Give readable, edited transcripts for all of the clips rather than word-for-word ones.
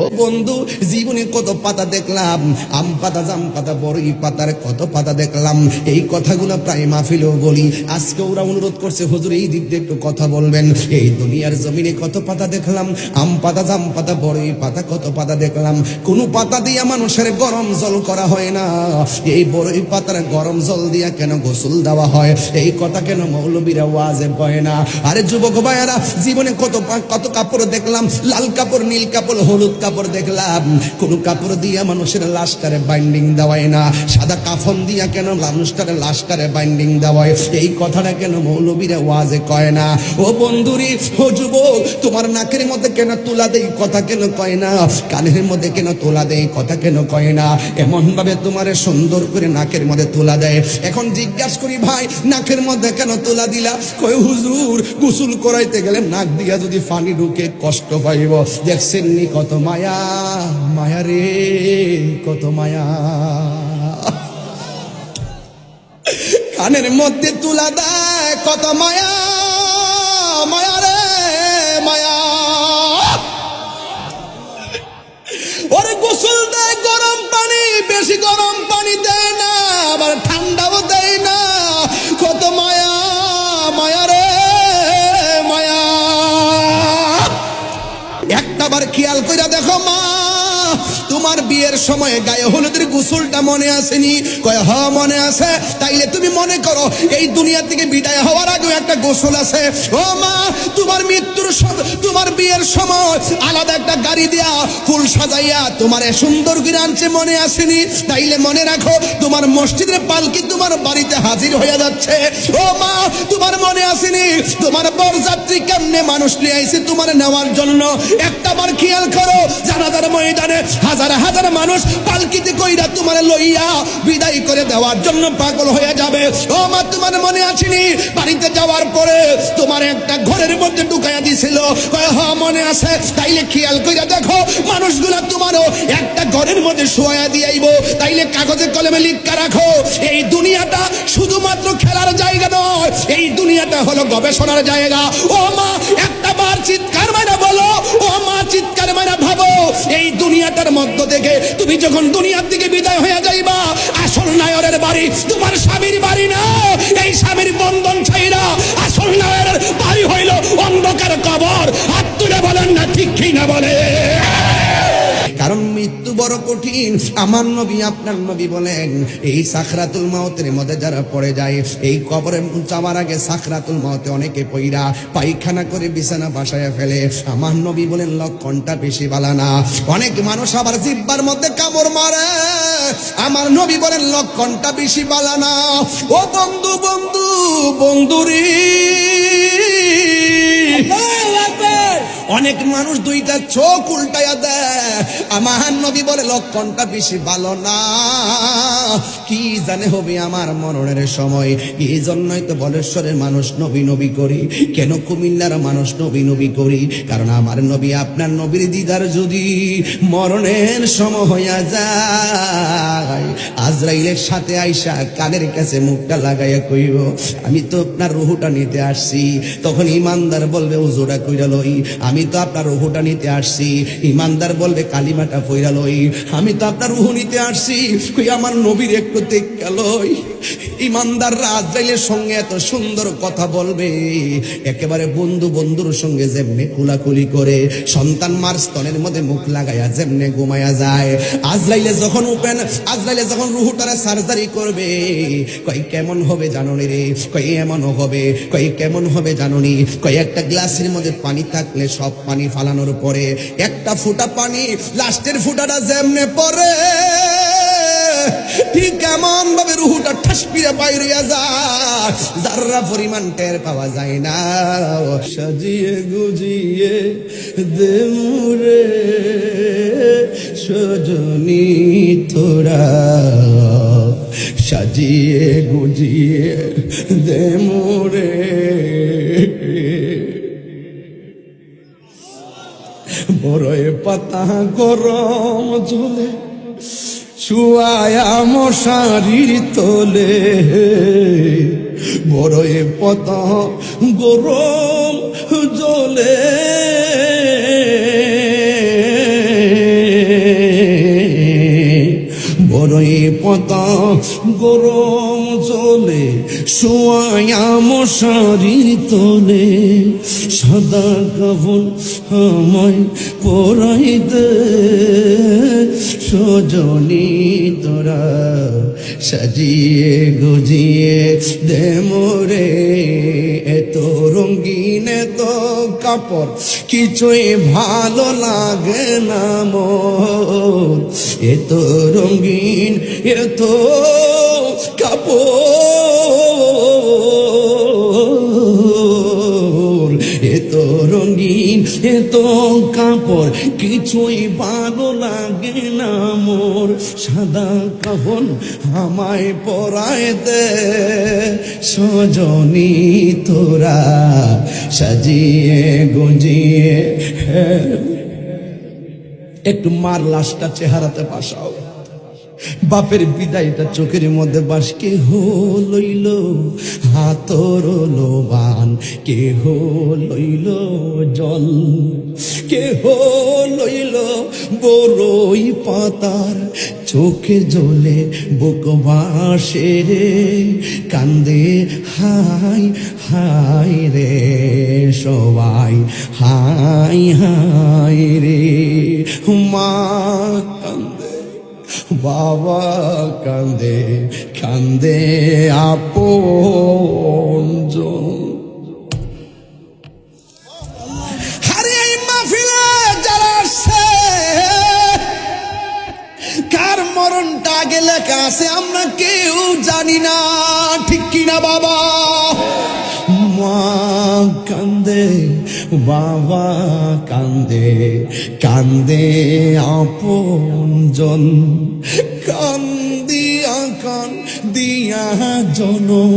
ও বন্ধু, জীবনে কত পাতা দেখলাম, আম পাতা, জাম পাতা, বড়ই পাতার কত পাতা দেখলাম। এই কথাগুলো প্রায় মাহফিলেও বলি। আজকে ওরা অনুরোধ করছে, হুজুর এই দিক দিয়ে একটু কথা বলবেন। এই দুনিয়ার জমিনে কত পাতা দেখলাম, আম পাতা, জাম পাতা, বড়ই পাতা, কত পাতা দেখলাম। কোন পাতা দিয়া মানুষের গরম জল করা হয় না। এই বড়ই পাতার গরম জল দিয়া কেন গোসল দেওয়া হয়? এই কথা কেন মৌলবীরা ওয়াজে কয় না? আরে যুবক ভাইয়েরা, জীবনে কত কাপড় দেখলাম, লাল কাপড়, নীল কাপড়, হলুদ কাপড় দেখলাম। কোন কাপড় দিয়া মানুষের লাশটারে বাইন্ডিং দেওয়ায় না। সাদা কাফন দিয়া কেন মানুষটারে লাশটারে বাইন্ডিং দেওয়ায়? এই কথাটা কেন মৌলবীরা ওয়াজে কয় না? ও বন্ধুরি, ও যুবক, তোমার নাকের মধ্যে কেন তুলা দেই কথা কেন কয় না? কানের মধ্যে কেন তুলা দেই কথা কেন কয় না? এমন ভাবে তোমারে সুন্দর করে নাকের মধ্যে তুলা দেয়। এখন জিজ্ঞাসা করি, ভাই নাকের মধ্যে কেন তুলা দিলা? কয় হুজুর, গোসল করাইতে গেলে নাক দিয়া যদি পানি ঢুকে কষ্ট পাইব। দেখছেন নি কত মায়া, মায়া রে কত মায়া। কানের মধ্যে তুলা দেয় কত মায়া, মায়া রে মায়া। ওরে গোসল দেয় গরম পানি, বেশি গরম পানি দেয় না, আবার ঠান্ডাও দেয় না। কত মায়া, মায়া রে মায়া। একটাবার খেয়াল কইরা দেখো মা, তোমার বিয়ের সময় গায়ে হলুদের গোসলটা মনে আসেনি? কয় হ মনে আছে। তাইলে তুমি মনে করো এই দুনিয়া থেকে বিদায় হওয়ার আগে একটা গোসল আছে। ও মা, তোমার মৃত্যুর তোমার বিয়ের সময় আলাদা একটা গাড়ি দিয়া ফুল সাজাইয়া তোমার সুন্দর করে আনছে, মনে আসেনি? তাইলে মনে রাখো, তোমার মসজিদের পালকি তোমার বাড়িতে হাজির হয়ে যাচ্ছে। ও মা, তোমার মনে আসেনি তোমার বরযাত্রী কেমনে মানুষ নিয়ে আইছে তোমার নেওয়ার জন্য? একটাবার খেয়াল করো, জানাজার ময়দানে হাজার হাজার মানুষ পালকিতে কইরা তোমার লইয়া বিদায় করে দেওয়ার জন্য পাগল হয়ে যাবে। ও মা, তোমার মনে আসেনি বাড়িতে যাওয়ার পরে তোমার একটা ঘরের মধ্যে ঢুকাইয়া দিছিল? হ্যাঁ মনে আছে। তাইলে খেয়াল কইরা দেখো, মানুষগুলা তোমারও একটা ঘরের মধ্যে শোয়া দিয়াইব। তাইলে কাগজে কলমে লিখা রাখো, এই দুনিয়াটা শুধুমাত্র খেলার জায়গা নয়, এই দুনিয়াটা হলো গবেষণার জায়গা। ও মা, একটা বার চিৎকার মারা বলো, ও মা চিৎকার মারা ভাবো, এই দুনিয়াটার মধ্য থেকে তুমি যখন দুনিয়ার দিকে বিদায় হয়ে যাইবা, আসল নায়রের বাড়ি তোমার স্বামীর বাড়ি না। এই স্বামীর বন্ধন ছাইরা আসল নায়রের বাড়ি হইল অন্ধকার কবর। হাত তুলে বলেন না ঠিক কি না বলে? কারণ মৃত্যু বড় কঠিন। আমার নবী, আপনার নবী বলেন, এই সাকরাতুল মাউতের মধ্যে যারা পড়ে যায়, এই কবরে যাওয়ার আগে সাকরাতুল মাউতে অনেকে পইরা পায়খানা করে বিছানা বাসায় ফেলে। আমার নবী বলেন লক্ষণটা বেশি বালা না। অনেক মানুষ আবার জিহ্বার মধ্যে কামড় মারে। আমার নবী বলেন লক্ষণটা বেশি বালা না। ও বন্ধু, বন্ধু, বন্ধুরি, অনেক মানুষ দুইটা চোখ উল্টাইয়া দেয়। আমার নবী বলে লক্ষণটা বেশি ভালো না। কি জানে হবে আমার মরণের সময়। এই জন্যই তো বলেশ্বরের মানুষ নবী নবী করি। কেন কুমিল্লার মানুষ নবী নবী করি? কারণ আমার নবী, আপনার নবীর দিদার যদি মরণের সময় হইয়া যায়, আজরাইলের সাথে আইসা কানের কাছে মুখটা লাগাইয়া কইব, আমি তো আপনার রুহুটা নিতে আসছি। তখন ইমানদার বলবে, হুজুরা কইরা লই, আমি তো আপনার রুহুটা নিতে আসছি। ইমানদার বলবে, কালিমাটা পইরা লই, আমি তো আপনার রুহু নিতে আসছি। কই আমার নবীর একটু দেখা লই। ইমানদাররা আজরাইলের সঙ্গে এত সুন্দর কথা বলবে, একেবারে বন্ধু বন্ধুর সঙ্গে যেমনে কুলাকুলি করে, সন্তান মার স্তনের মধ্যে মুখ লাগাইয়া যেমনে ঘুমায়া যায়। আজরাইলে যখন আজরাইলে যখন রুহুটারে সার্জারি করবে, কই কেমন হবে জানোনি রে? কই এমনও হবে। কই কেমন হবে জানোনি? কই একটা গ্লাসের মধ্যে পানি থাকলে সব পানি ফালানোর পরে একটা ফুটা পানি, লাস্টের ফুটাটা যেমনে পড়ে, ঠিক কেমন ভাবে রুহুটা ঠাস পিড়ে বাইরে যায়, যারা পরিমাণ টের পাওয়া যায় না। সাজিয়ে গুজিয়ে দে মুরে সজনী তোরা, সাজিয়ে গুজিয়ে দে মুরে। বড়ই পাতা গরম ঝোলে শুয়ায়া মশারির তোলে, বড়ই পাতা গরম জ্বলে পাতা গরম চলে শোয়া মশারি তোলে সাদা কাফন আমায় পরাই দে সজনী তোরা সাজিয়ে গুজিয়ে দে মোরে এত রঙিন এত কাপড় কিছুই ভালো লাগে না মোর এত রঙিন এত কাপড় এত রঙিন এত কাপড় কিছুই ভালো লাগে না মোর সাদা কাফন আমায় পরায় দে সজনী তোরা সাজিয়ে গুজিয়ে একটু মার লাশটা চেহারাতে পাশাও বাপের বিদায়টা চোখের মধ্যে বাস কেহ লইল হাতর লোবান কেহ লইল জল কেহ লইল বড়ই পাতার চোখে জ্বলে বুক বাসে রে কান্দে হাই হাই রে সবাই হাই হাই রে মা কান্দে বাবা কান্দে কান্দে আপনজন আরে এই মাহফিলে যারা আসছে কার মরণটা আগে লেখা আছে আমরা কেউ জানি না ঠিক কিনা বাবা মা কান্দে বাবা কান্দে কান্দে আপনজন কান্দিয়া কান দিয়া জনম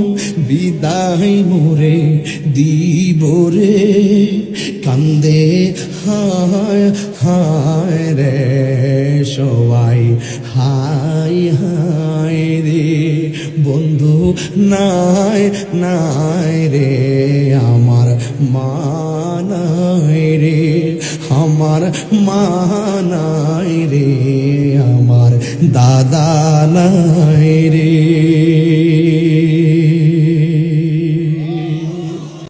বিদায় মোরে দিব রে কান্দে হায় হায় রে সবাই হাই হাই রে বন্ধু নাই নাই রে আমার মা নাই রে আমার মা নাই রে আমার দাদা নাই রে